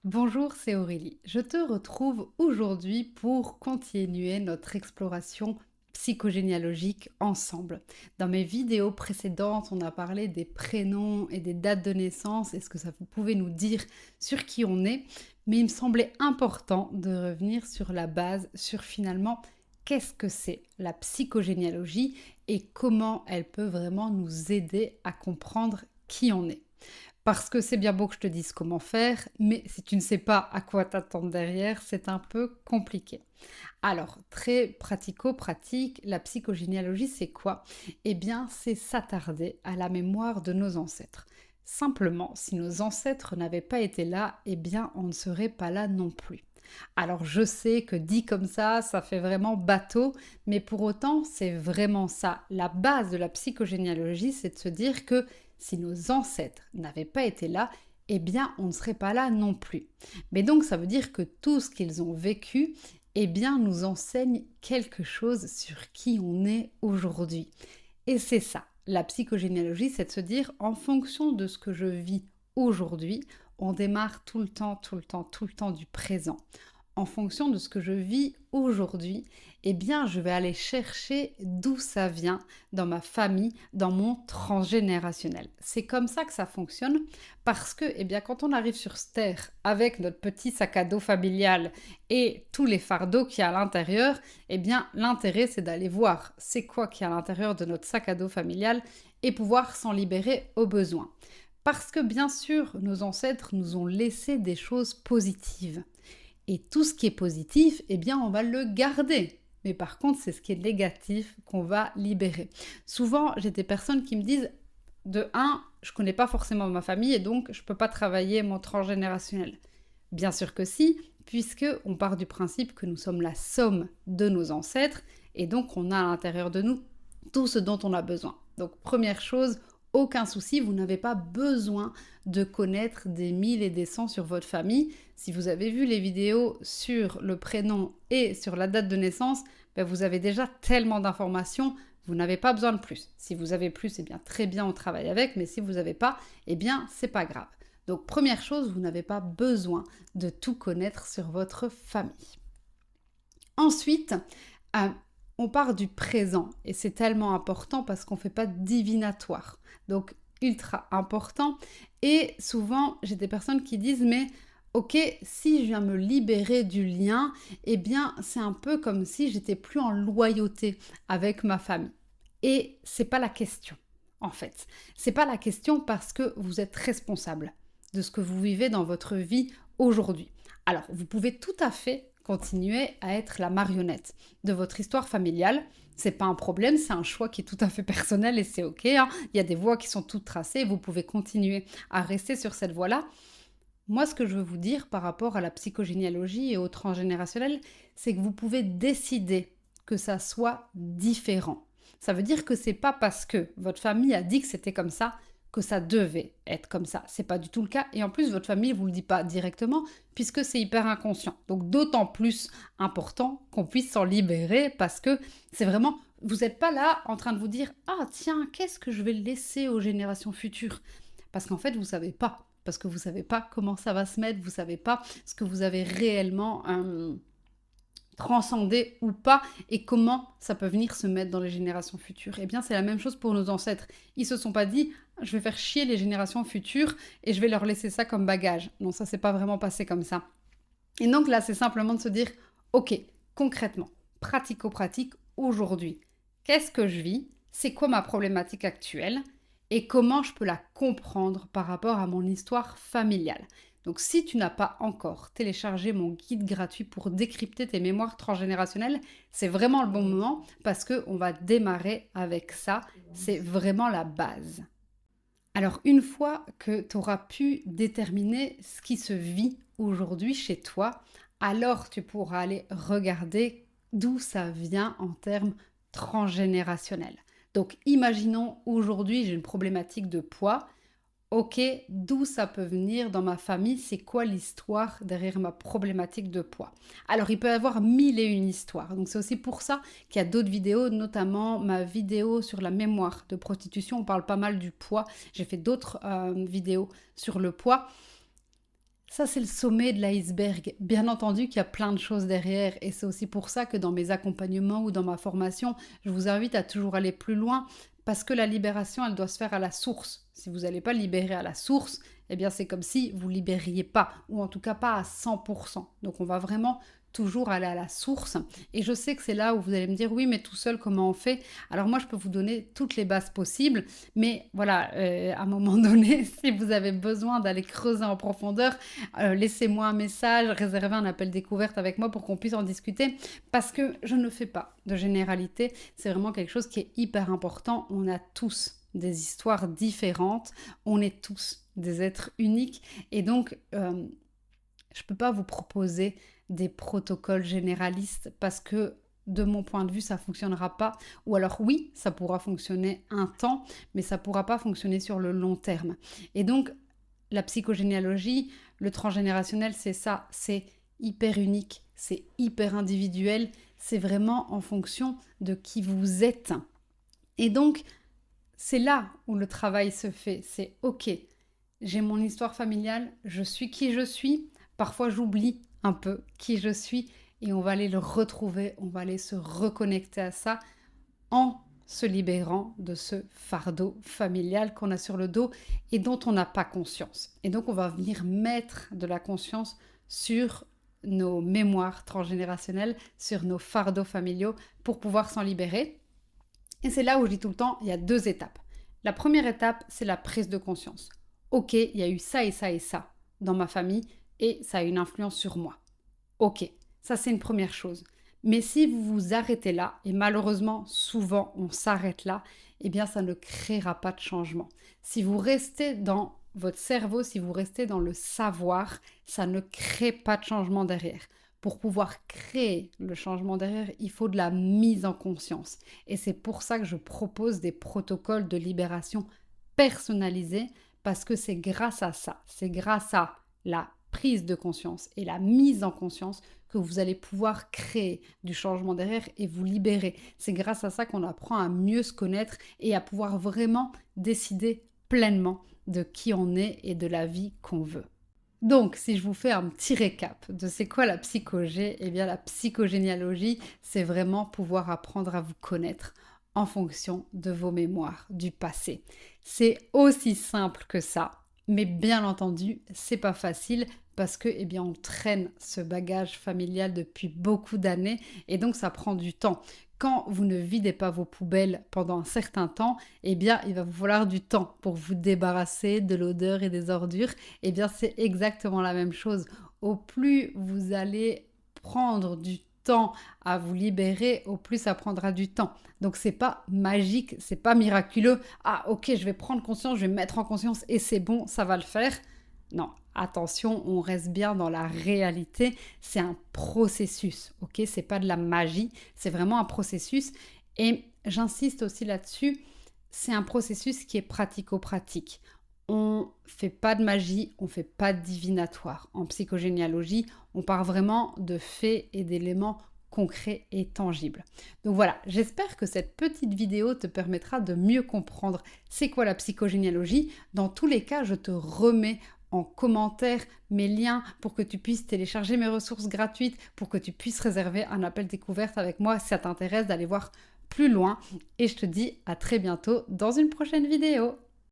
Bonjour, c'est Aurélie. Je te retrouve aujourd'hui pour continuer notre exploration psychogénéalogique ensemble. Dans mes vidéos précédentes, on a parlé des prénoms et des dates de naissance et ce que ça pouvait nous dire sur qui on est, mais il me semblait important de revenir sur la base, sur finalement qu'est-ce que c'est la psychogénéalogie et comment elle peut vraiment nous aider à comprendre qui on est. Parce que c'est bien beau que je te dise comment faire, mais si tu ne sais pas à quoi t'attendre derrière, c'est un peu compliqué. Alors, très pratico-pratique, la psychogénéalogie, c'est quoi? Eh bien, c'est s'attarder à la mémoire de nos ancêtres. Simplement, si nos ancêtres n'avaient pas été là, eh bien, on ne serait pas là non plus. Alors, je sais que dit comme ça fait vraiment bateau, mais pour autant, c'est vraiment ça. La base de la psychogénéalogie, c'est de se dire que si nos ancêtres n'avaient pas été là, eh bien, on ne serait pas là non plus. Mais donc, ça veut dire que tout ce qu'ils ont vécu, eh bien, nous enseigne quelque chose sur qui on est aujourd'hui. Et c'est ça, la psychogénéalogie, c'est de se dire, en fonction de ce que je vis aujourd'hui, on démarre tout le temps, tout le temps, tout le temps du présent. En fonction de ce que je vis aujourd'hui, eh bien, je vais aller chercher d'où ça vient dans ma famille, dans mon transgénérationnel. C'est comme ça que ça fonctionne parce que, eh bien, quand on arrive sur cette terre avec notre petit sac à dos familial et tous les fardeaux qu'il y a à l'intérieur, eh bien, l'intérêt, c'est d'aller voir c'est quoi qu'il y a à l'intérieur de notre sac à dos familial et pouvoir s'en libérer au besoin. Parce que, bien sûr, nos ancêtres nous ont laissé des choses positives. Et tout ce qui est positif, eh bien, on va le garder. Mais par contre, c'est ce qui est négatif qu'on va libérer. Souvent, j'ai des personnes qui me disent, de un, je connais pas forcément ma famille et donc je peux pas travailler mon transgénérationnel. Bien sûr que si, puisque on part du principe que nous sommes la somme de nos ancêtres et donc on a à l'intérieur de nous tout ce dont on a besoin. Donc première chose, aucun souci, vous n'avez pas besoin de connaître des 1000 et des 100 sur votre famille. Si vous avez vu les vidéos sur le prénom et sur la date de naissance, ben vous avez déjà tellement d'informations, vous n'avez pas besoin de plus. Si vous avez plus, eh bien très bien, on travaille avec, mais si vous n'avez pas, eh bien c'est pas grave. Donc première chose, vous n'avez pas besoin de tout connaître sur votre famille. Ensuite, euh, on part du présent et c'est tellement important parce qu'on ne fait pas de divinatoire. Donc ultra important. Et souvent, j'ai des personnes qui disent mais ok, si je viens me libérer du lien, eh bien c'est un peu comme si j'étais plus en loyauté avec ma famille. Et c'est pas la question. En fait, c'est pas la question parce que vous êtes responsable de ce que vous vivez dans votre vie aujourd'hui. Alors, vous pouvez tout à fait continuer à être la marionnette de votre histoire familiale. C'est pas un problème, c'est un choix qui est tout à fait personnel et c'est ok, hein. Il y a des voies qui sont toutes tracées, vous pouvez continuer à rester sur cette voie-là. Moi, ce que je veux vous dire par rapport à la psychogénéalogie et au transgénérationnel, c'est que vous pouvez décider que ça soit différent. Ça veut dire que c'est pas parce que votre famille a dit que c'était comme ça que ça devait être comme ça. C'est pas du tout le cas. Et en plus, votre famille vous le dit pas directement puisque c'est hyper inconscient. Donc d'autant plus important qu'on puisse s'en libérer parce que c'est vraiment, vous n'êtes pas là en train de vous dire ah tiens, qu'est-ce que je vais laisser aux générations futures? Parce qu'en fait, vous savez pas. Parce que vous savez pas comment ça va se mettre, vous savez pas ce que vous avez réellement transcender ou pas et comment ça peut venir se mettre dans les générations futures. Eh bien, c'est la même chose pour nos ancêtres. Ils se sont pas dit je vais faire chier les générations futures et je vais leur laisser ça comme bagage. Non, ça s'est pas vraiment passé comme ça. Et donc là, c'est simplement de se dire OK, concrètement, pratico-pratique aujourd'hui. Qu'est-ce que je vis? C'est quoi ma problématique actuelle? Et comment je peux la comprendre par rapport à mon histoire familiale? Donc si tu n'as pas encore téléchargé mon guide gratuit pour décrypter tes mémoires transgénérationnelles, c'est vraiment le bon moment parce qu'on va démarrer avec ça. C'est vraiment la base. Alors une fois que tu auras pu déterminer ce qui se vit aujourd'hui chez toi, alors tu pourras aller regarder d'où ça vient en termes transgénérationnels. Donc imaginons aujourd'hui j'ai une problématique de poids. Ok, d'où ça peut venir dans ma famille? C'est quoi l'histoire derrière ma problématique de poids? Alors, il peut y avoir mille et une histoires. Donc, c'est aussi pour ça qu'il y a d'autres vidéos, notamment ma vidéo sur la mémoire de prostitution. On parle pas mal du poids. J'ai fait d'autres vidéos sur le poids. Ça, c'est le sommet de l'iceberg. Bien entendu qu'il y a plein de choses derrière et c'est aussi pour ça que dans mes accompagnements ou dans ma formation, je vous invite à toujours aller plus loin parce que la libération, elle doit se faire à la source. Si vous n'allez pas libérer à la source, eh bien c'est comme si vous libériez pas ou en tout cas pas à 100%. Donc on va vraiment toujours aller à la source et je sais que c'est là où vous allez me dire oui mais tout seul comment on fait. Alors moi je peux vous donner toutes les bases possibles mais voilà à un moment donné si vous avez besoin d'aller creuser en profondeur, laissez-moi un message, réservez un appel découverte avec moi pour qu'on puisse en discuter parce que je ne fais pas de généralité, c'est vraiment quelque chose qui est hyper important. On a tous des histoires différentes, on est tous des êtres uniques et donc je ne peux pas vous proposer des protocoles généralistes parce que de mon point de vue, ça ne fonctionnera pas. Ou alors oui, ça pourra fonctionner un temps, mais ça ne pourra pas fonctionner sur le long terme. Et donc, la psychogénéalogie, le transgénérationnel, c'est ça, c'est hyper unique, c'est hyper individuel, c'est vraiment en fonction de qui vous êtes. Et donc, c'est là où le travail se fait, c'est ok, j'ai mon histoire familiale, je suis qui je suis, parfois j'oublie un peu qui je suis et on va aller le retrouver, on va aller se reconnecter à ça en se libérant de ce fardeau familial qu'on a sur le dos et dont on n'a pas conscience. Et donc on va venir mettre de la conscience sur nos mémoires transgénérationnelles, sur nos fardeaux familiaux pour pouvoir s'en libérer. Et c'est là où je dis tout le temps, il y a 2 étapes. La première étape, c'est la prise de conscience. Ok, il y a eu ça et ça et ça dans ma famille et ça a une influence sur moi. Ok, ça c'est une première chose. Mais si vous vous arrêtez là, et malheureusement souvent on s'arrête là, eh bien ça ne créera pas de changement. Si vous restez dans votre cerveau, si vous restez dans le savoir, ça ne crée pas de changement derrière. Pour pouvoir créer le changement derrière, il faut de la mise en conscience. Et c'est pour ça que je propose des protocoles de libération personnalisés, parce que c'est grâce à ça, c'est grâce à la prise de conscience et la mise en conscience que vous allez pouvoir créer du changement derrière et vous libérer. C'est grâce à ça qu'on apprend à mieux se connaître et à pouvoir vraiment décider pleinement de qui on est et de la vie qu'on veut. Donc, si je vous fais un petit récap de c'est quoi la psychogé, eh bien la psychogénéalogie, c'est vraiment pouvoir apprendre à vous connaître en fonction de vos mémoires du passé. C'est aussi simple que ça, mais bien entendu, c'est pas facile parce que eh bien on traîne ce bagage familial depuis beaucoup d'années et donc ça prend du temps. Quand vous ne videz pas vos poubelles pendant un certain temps, eh bien il va vous falloir du temps pour vous débarrasser de l'odeur et des ordures. Eh bien c'est exactement la même chose. Au plus vous allez prendre du temps à vous libérer, au plus ça prendra du temps. Donc c'est pas magique, c'est pas miraculeux. Ah ok, je vais prendre conscience, je vais me mettre en conscience et c'est bon, ça va le faire. Non, attention, on reste bien dans la réalité. C'est un processus, ok? C'est pas de la magie, c'est vraiment un processus. Et j'insiste aussi là-dessus, c'est un processus qui est pratico-pratique. On fait pas de magie, on fait pas de divinatoire. En psychogénéalogie, on part vraiment de faits et d'éléments concrets et tangibles. Donc voilà, j'espère que cette petite vidéo te permettra de mieux comprendre c'est quoi la psychogénéalogie. Dans tous les cas, je te remets en commentaire mes liens pour que tu puisses télécharger mes ressources gratuites, pour que tu puisses réserver un appel découverte avec moi si ça t'intéresse d'aller voir plus loin. Et je te dis à très bientôt dans une prochaine vidéo.